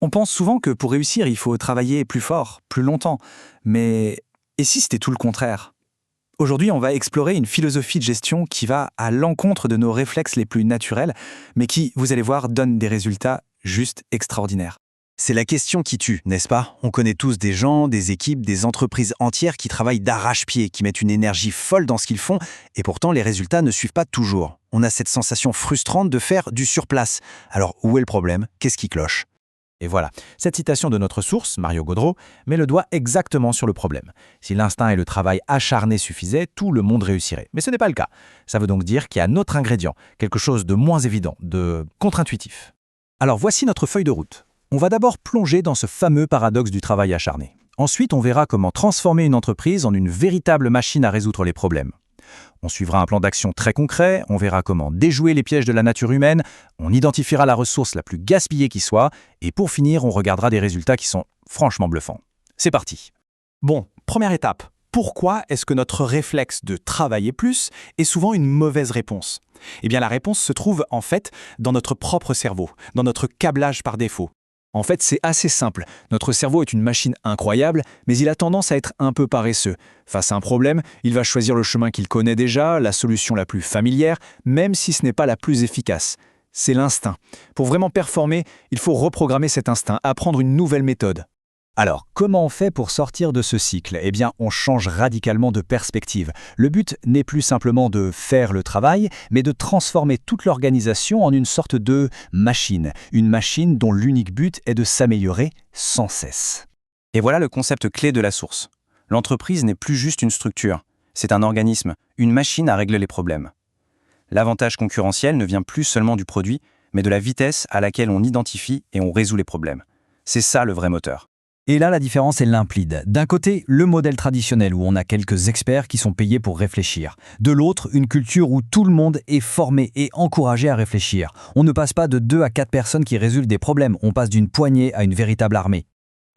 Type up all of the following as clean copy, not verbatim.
On pense souvent que pour réussir, il faut travailler plus fort, plus longtemps. Mais et si c'était tout le contraire? Aujourd'hui, on va explorer une philosophie de gestion qui va à l'encontre de nos réflexes les plus naturels, mais qui, vous allez voir, donne des résultats juste extraordinaires. C'est la question qui tue, n'est-ce pas? On connaît tous des gens, des équipes, des entreprises entières qui travaillent d'arrache-pied, qui mettent une énergie folle dans ce qu'ils font, et pourtant les résultats ne suivent pas toujours. On a cette sensation frustrante de faire du surplace. Alors où est le problème? Qu'est-ce qui cloche? Et voilà, cette citation de notre source, Mario Gaudreau, met le doigt exactement sur le problème. Si l'instinct et le travail acharné suffisaient, tout le monde réussirait. Mais ce n'est pas le cas. Ça veut donc dire qu'il y a un autre ingrédient, quelque chose de moins évident, de contre-intuitif. Alors voici notre feuille de route. On va d'abord plonger dans ce fameux paradoxe du travail acharné. Ensuite, on verra comment transformer une entreprise en une véritable machine à résoudre les problèmes. On suivra un plan d'action très concret, on verra comment déjouer les pièges de la nature humaine, on identifiera la ressource la plus gaspillée qui soit, et pour finir, on regardera des résultats qui sont franchement bluffants. C'est parti. Bon, première étape. Pourquoi est-ce que notre réflexe de travailler plus est souvent une mauvaise réponse? Eh bien, la réponse se trouve en fait dans notre propre cerveau, dans notre câblage par défaut. En fait, c'est assez simple. Notre cerveau est une machine incroyable, mais il a tendance à être un peu paresseux. Face à un problème, il va choisir le chemin qu'il connaît déjà, la solution la plus familière, même si ce n'est pas la plus efficace. C'est l'instinct. Pour vraiment performer, il faut reprogrammer cet instinct, apprendre une nouvelle méthode. Alors, comment on fait pour sortir de ce cycle? Eh bien, on change radicalement de perspective. Le but n'est plus simplement de faire le travail, mais de transformer toute l'organisation en une sorte de machine. Une machine dont l'unique but est de s'améliorer sans cesse. Et voilà le concept clé de la source. L'entreprise n'est plus juste une structure, c'est un organisme, une machine à régler les problèmes. L'avantage concurrentiel ne vient plus seulement du produit, mais de la vitesse à laquelle on identifie et on résout les problèmes. C'est ça le vrai moteur. Et là, la différence est limpide. D'un côté, le modèle traditionnel où on a quelques experts qui sont payés pour réfléchir. De l'autre, une culture où tout le monde est formé et encouragé à réfléchir. On ne passe pas de 2 à 4 personnes qui résolvent des problèmes, on passe d'une poignée à une véritable armée.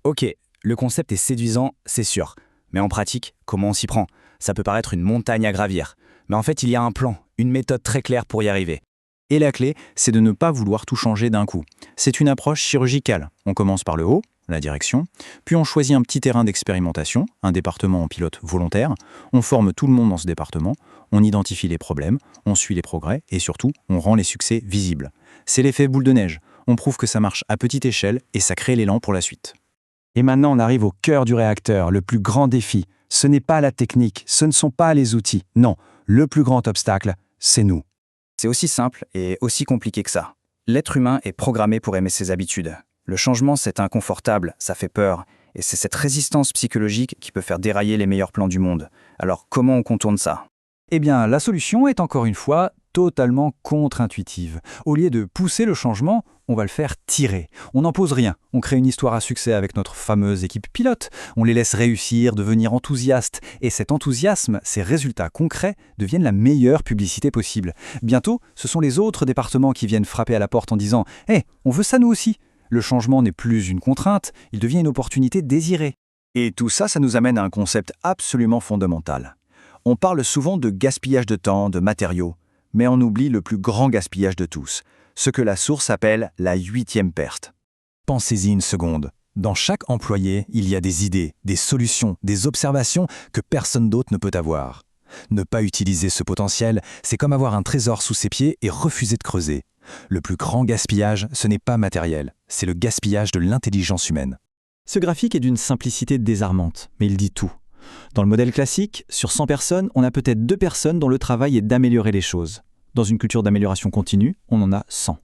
Ok, le concept est séduisant, c'est sûr. Mais en pratique, comment on s'y prend? Ça peut paraître une montagne à gravir. Mais en fait, il y a un plan, une méthode très claire pour y arriver. Et la clé, c'est de ne pas vouloir tout changer d'un coup. C'est une approche chirurgicale. On commence par le haut, la direction, puis on choisit un petit terrain d'expérimentation, un département en pilote volontaire, on forme tout le monde dans ce département, on identifie les problèmes, on suit les progrès et surtout, on rend les succès visibles. C'est l'effet boule de neige. On prouve que ça marche à petite échelle et ça crée l'élan pour la suite. Et maintenant, on arrive au cœur du réacteur, le plus grand défi. Ce n'est pas la technique, ce ne sont pas les outils. Non, le plus grand obstacle, c'est nous. C'est aussi simple et aussi compliqué que ça. L'être humain est programmé pour aimer ses habitudes. Le changement, c'est inconfortable, ça fait peur, et c'est cette résistance psychologique qui peut faire dérailler les meilleurs plans du monde. Alors comment on contourne ça? Eh bien, la solution est encore une fois totalement contre-intuitive. Au lieu de pousser le changement, on va le faire tirer. On n'en pose rien. On crée une histoire à succès avec notre fameuse équipe pilote. On les laisse réussir, devenir enthousiastes. Et cet enthousiasme, ces résultats concrets, deviennent la meilleure publicité possible. Bientôt, ce sont les autres départements qui viennent frapper à la porte en disant « Hé, on veut ça nous aussi !» Le changement n'est plus une contrainte, il devient une opportunité désirée. Et tout ça, ça nous amène à un concept absolument fondamental. On parle souvent de gaspillage de temps, de matériaux, mais on oublie le plus grand gaspillage de tous, ce que la source appelle la 8e perte. Pensez-y une seconde. Dans chaque employé, il y a des idées, des solutions, des observations que personne d'autre ne peut avoir. Ne pas utiliser ce potentiel, c'est comme avoir un trésor sous ses pieds et refuser de creuser. Le plus grand gaspillage, ce n'est pas matériel, c'est le gaspillage de l'intelligence humaine. Ce graphique est d'une simplicité désarmante, mais il dit tout. Dans le modèle classique, sur 100 personnes, on a peut-être 2 personnes dont le travail est d'améliorer les choses. Dans une culture d'amélioration continue, on en a 100.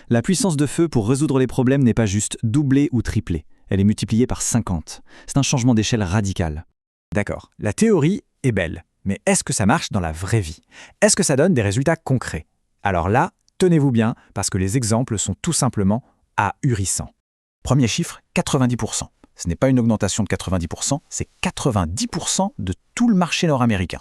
La puissance de feu pour résoudre les problèmes n'est pas juste doublée ou triplée, elle est multipliée par 50. C'est un changement d'échelle radical. D'accord, la théorie est belle, mais est-ce que ça marche dans la vraie vie? Est-ce que ça donne des résultats concrets? Alors là, tenez-vous bien, parce que les exemples sont tout simplement ahurissants. Premier chiffre, 90%. Ce n'est pas une augmentation de 90%, c'est 90% de tout le marché nord-américain.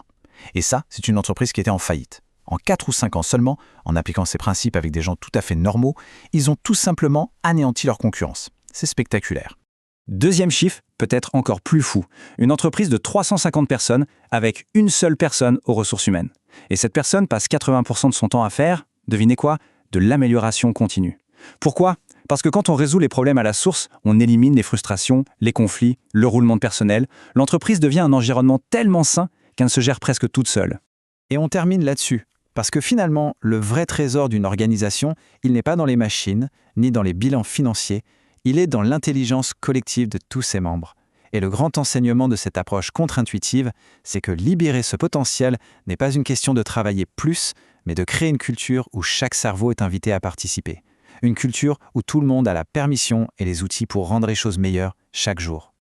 Et ça, c'est une entreprise qui était en faillite. En 4 ou 5 ans seulement, en appliquant ces principes avec des gens tout à fait normaux, ils ont tout simplement anéanti leur concurrence. C'est spectaculaire. Deuxième chiffre, peut-être encore plus fou. Une entreprise de 350 personnes avec une seule personne aux ressources humaines. Et cette personne passe 80% de son temps à faire, devinez quoi? De l'amélioration continue. Pourquoi? Parce que quand on résout les problèmes à la source, on élimine les frustrations, les conflits, le roulement de personnel, l'entreprise devient un environnement tellement sain qu'elle se gère presque toute seule. Et on termine là-dessus, parce que finalement, le vrai trésor d'une organisation, il n'est pas dans les machines, ni dans les bilans financiers, il est dans l'intelligence collective de tous ses membres. Et le grand enseignement de cette approche contre-intuitive, c'est que libérer ce potentiel n'est pas une question de travailler plus, mais de créer une culture où chaque cerveau est invité à participer. Une culture où tout le monde a la permission et les outils pour rendre les choses meilleures chaque jour.